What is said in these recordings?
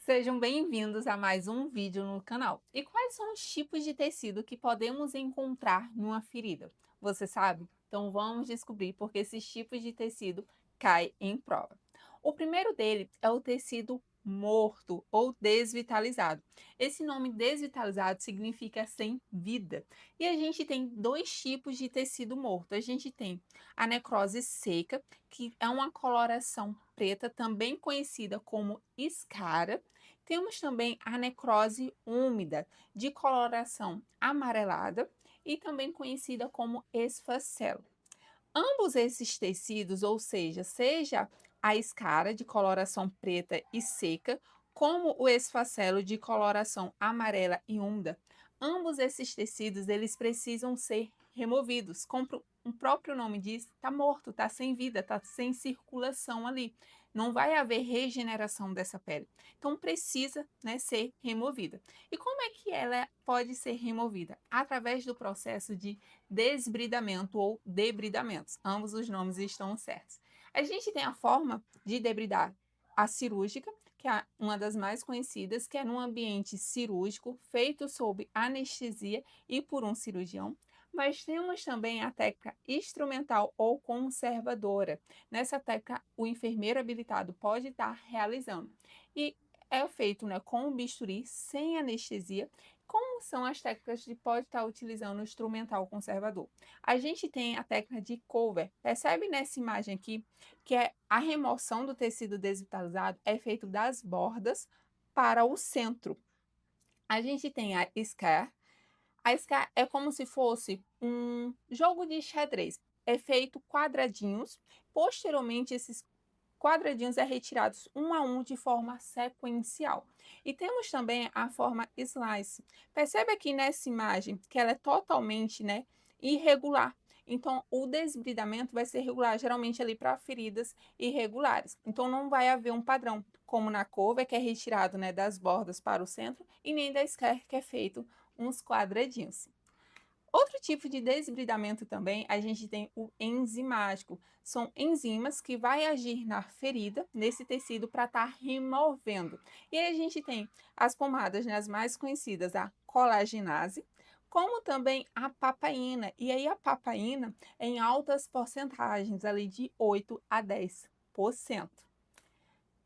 Sejam bem-vindos a mais um vídeo no canal. E quais são os tipos de tecido que podemos encontrar numa ferida? Você sabe? Então vamos descobrir porque esses tipos de tecido caem em prova. O primeiro dele é o tecido morto ou desvitalizado. Esse nome desvitalizado significa sem vida. E a gente tem dois tipos de tecido morto. A gente tem a necrose seca, que é uma coloração preta, também conhecida como escara. Temos também a necrose úmida, de coloração amarelada e também conhecida como esfacelo. Ambos esses tecidos, ou seja a escara de coloração preta e seca, como o esfacelo de coloração amarela e úmida, ambos esses tecidos eles precisam ser removidos. Como o próprio nome diz, está morto, está sem vida, está sem circulação ali. Não vai haver regeneração dessa pele. Então precisa, né, ser removida. E como é que ela pode ser removida? Através do processo de desbridamento ou debridamentos. Ambos os nomes estão certos. A gente tem a forma de debridar a cirúrgica, que é uma das mais conhecidas, que é num ambiente cirúrgico, feito sob anestesia e por um cirurgião. Mas temos também a técnica instrumental ou conservadora. Nessa técnica, o enfermeiro habilitado pode estar realizando. E é feito, né, com o bisturi, sem anestesia. Como são as técnicas de pode estar utilizando o instrumental conservador? A gente tem a técnica de cover. Percebe nessa imagem aqui que é a remoção do tecido desvitalizado é feito das bordas para o centro. A gente tem a scare. A scare é como se fosse um jogo de xadrez. É feito quadradinhos. Posteriormente, esses quadradinhos é retirados um a um de forma sequencial. E temos também a forma slice. Percebe aqui nessa imagem que ela é totalmente, né, irregular. Então, o desbridamento vai ser regular, geralmente ali para feridas irregulares. Então, não vai haver um padrão, como na couve, que é retirado, né, das bordas para o centro, e nem da scare, que é feito uns quadradinhos. Outro tipo de desbridamento também, a gente tem o enzimático. São enzimas que vai agir na ferida, nesse tecido, para estar removendo. E aí a gente tem as pomadas, né, as mais conhecidas, a colagenase, como também a papaina. E aí a papaina é em altas porcentagens, ali de 8 a 10%.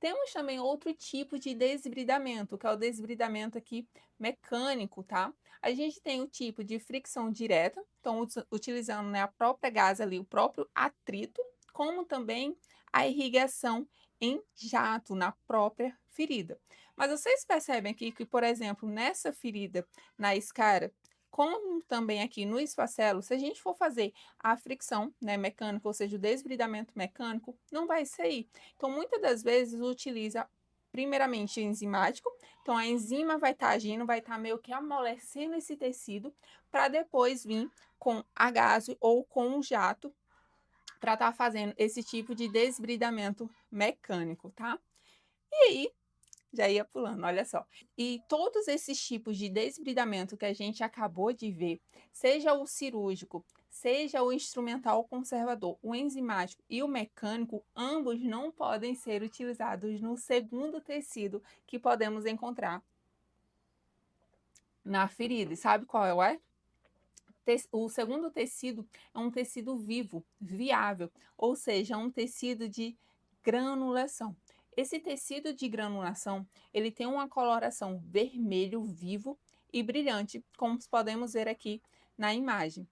Temos também outro tipo de desbridamento, que é o desbridamento aqui mecânico, tá? A gente tem o tipo de fricção direta, então utilizando, né, a própria gás ali, o próprio atrito, como também a irrigação em jato na própria ferida. Mas vocês percebem aqui que, por exemplo, nessa ferida na escara, como também aqui no esfacelo, se a gente for fazer a fricção, né, mecânica, ou seja, o desbridamento mecânico, não vai sair. Então, muitas das vezes utiliza primeiramente enzimático, então a enzima vai estar agindo, vai estar meio que amolecendo esse tecido, para depois vir com a gaze ou com o jato, para estar fazendo esse tipo de desbridamento mecânico, tá? E aí, já ia pulando, olha só. E todos esses tipos de desbridamento que a gente acabou de ver, seja o cirúrgico, seja o instrumental conservador, o enzimático e o mecânico, ambos não podem ser utilizados no segundo tecido que podemos encontrar na ferida. E sabe qual é? O segundo tecido é um tecido vivo, viável, ou seja, um tecido de granulação. Esse tecido de granulação, ele tem uma coloração vermelho vivo e brilhante, como podemos ver aqui na imagem.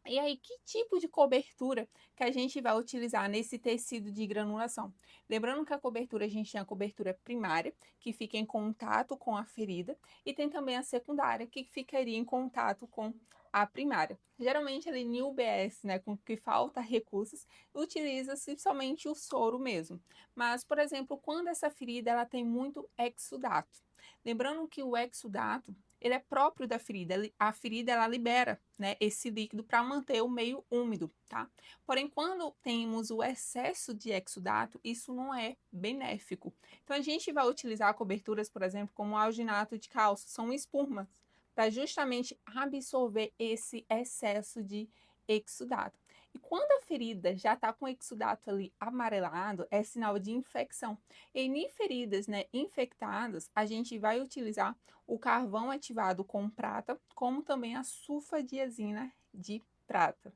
E aí, que tipo de cobertura que a gente vai utilizar nesse tecido de granulação? Lembrando que a cobertura, a gente tem a cobertura primária, que fica em contato com a ferida, e tem também a secundária, que ficaria em contato com a primária. Geralmente, ali em UBS, né, com que falta recursos, utiliza-se somente o soro mesmo. Mas, por exemplo, quando essa ferida ela tem muito exudato. Lembrando que o exudato ele é próprio da ferida. A ferida ela libera, né, esse líquido para manter o meio úmido, tá? Porém, quando temos o excesso de exudato, isso não é benéfico. Então, a gente vai utilizar coberturas, por exemplo, como o alginato de cálcio, são espumas, para justamente absorver esse excesso de exudato. E quando a ferida já está com o exudato ali amarelado, é sinal de infecção. E em feridas, né, infectadas, a gente vai utilizar o carvão ativado com prata, como também a sulfadiazina de prata.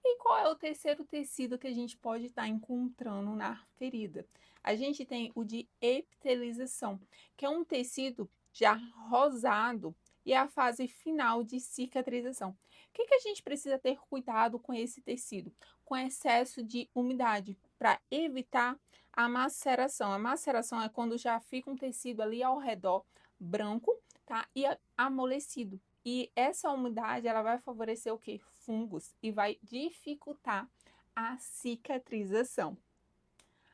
E qual é o terceiro tecido que a gente pode estar encontrando na ferida? A gente tem o de epitelização, que é um tecido já rosado e é a fase final de cicatrização. O que a gente precisa ter cuidado com esse tecido? Com excesso de umidade, para evitar a maceração. A maceração é quando já fica um tecido ali ao redor branco, tá? E amolecido. E essa umidade, ela vai favorecer o quê? Fungos e vai dificultar a cicatrização.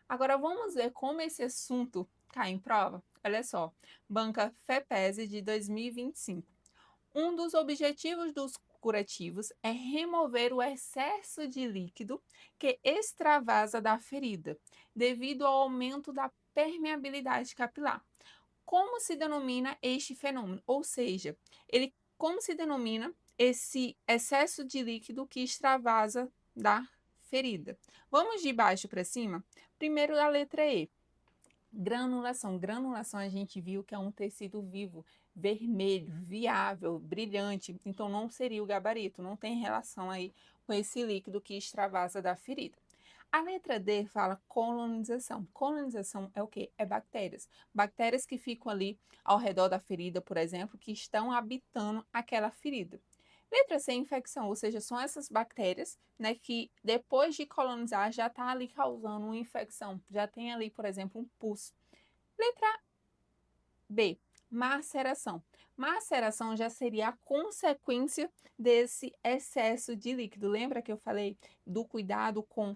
Agora vamos ver como esse assunto cai em prova? Olha só, banca FEPESE de 2025. Um dos objetivos dos curativos é remover o excesso de líquido que extravasa da ferida, devido ao aumento da permeabilidade capilar. Como se denomina este fenômeno? Ou seja, como se denomina esse excesso de líquido que extravasa da ferida? Vamos de baixo para cima? Primeiro a letra E. Granulação. Granulação a gente viu que é um tecido vivo, vermelho, viável, brilhante. Então não seria o gabarito, não tem relação aí com esse líquido que extravasa da ferida. A letra D fala colonização. Colonização é o quê? É bactérias. Bactérias que ficam ali ao redor da ferida, por exemplo, que estão habitando aquela ferida. Letra C, infecção, ou seja, são essas bactérias, né, que depois de colonizar já está ali causando uma infecção, já tem ali, por exemplo, um pus. Letra B, maceração. Maceração já seria a consequência desse excesso de líquido. Lembra que eu falei do cuidado com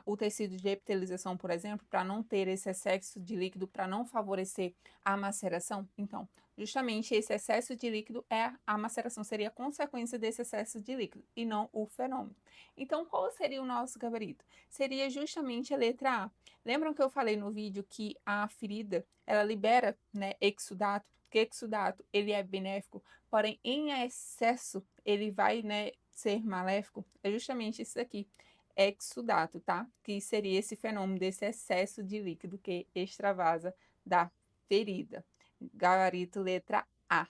o tecido de epitelização, por exemplo, para não ter esse excesso de líquido, para não favorecer a maceração? Então, justamente esse excesso de líquido a maceração seria a consequência desse excesso de líquido e não o fenômeno. Então, qual seria o nosso gabarito? Seria justamente a letra A. Lembram que eu falei no vídeo que a ferida ela libera, né, exudato, que exudato ele é benéfico, porém em excesso ele vai, né, ser maléfico? É justamente isso aqui, exudato, tá? Que seria esse fenômeno desse excesso de líquido que extravasa da ferida. Gabarito letra A.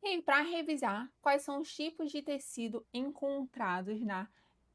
E para revisar, quais são os tipos de tecido encontrados na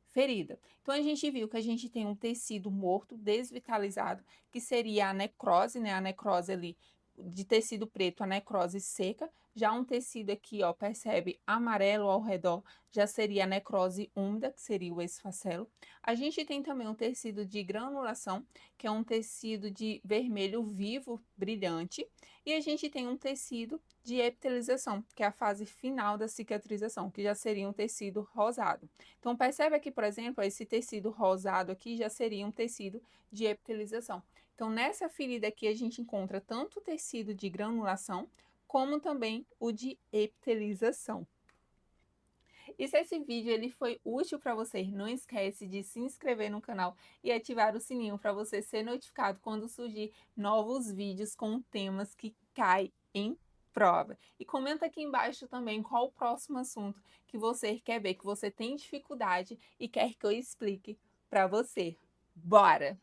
ferida? Então, a gente viu que a gente tem um tecido morto, desvitalizado, que seria a necrose, né? A necrose ali de tecido preto, a necrose seca. Já um tecido aqui, ó, percebe amarelo ao redor, já seria a necrose úmida, que seria o esfacelo. A gente tem também um tecido de granulação, que é um tecido de vermelho vivo, brilhante. E a gente tem um tecido de epitelização, que é a fase final da cicatrização, que já seria um tecido rosado. Então, percebe aqui, por exemplo, esse tecido rosado aqui já seria um tecido de epitelização. Então, nessa ferida aqui, a gente encontra tanto o tecido de granulação, como também o de epitelização. E se esse vídeo ele foi útil para você, não esquece de se inscrever no canal e ativar o sininho para você ser notificado quando surgir novos vídeos com temas que caem em prova. E comenta aqui embaixo também qual o próximo assunto que você quer ver, que você tem dificuldade e quer que eu explique para você. Bora!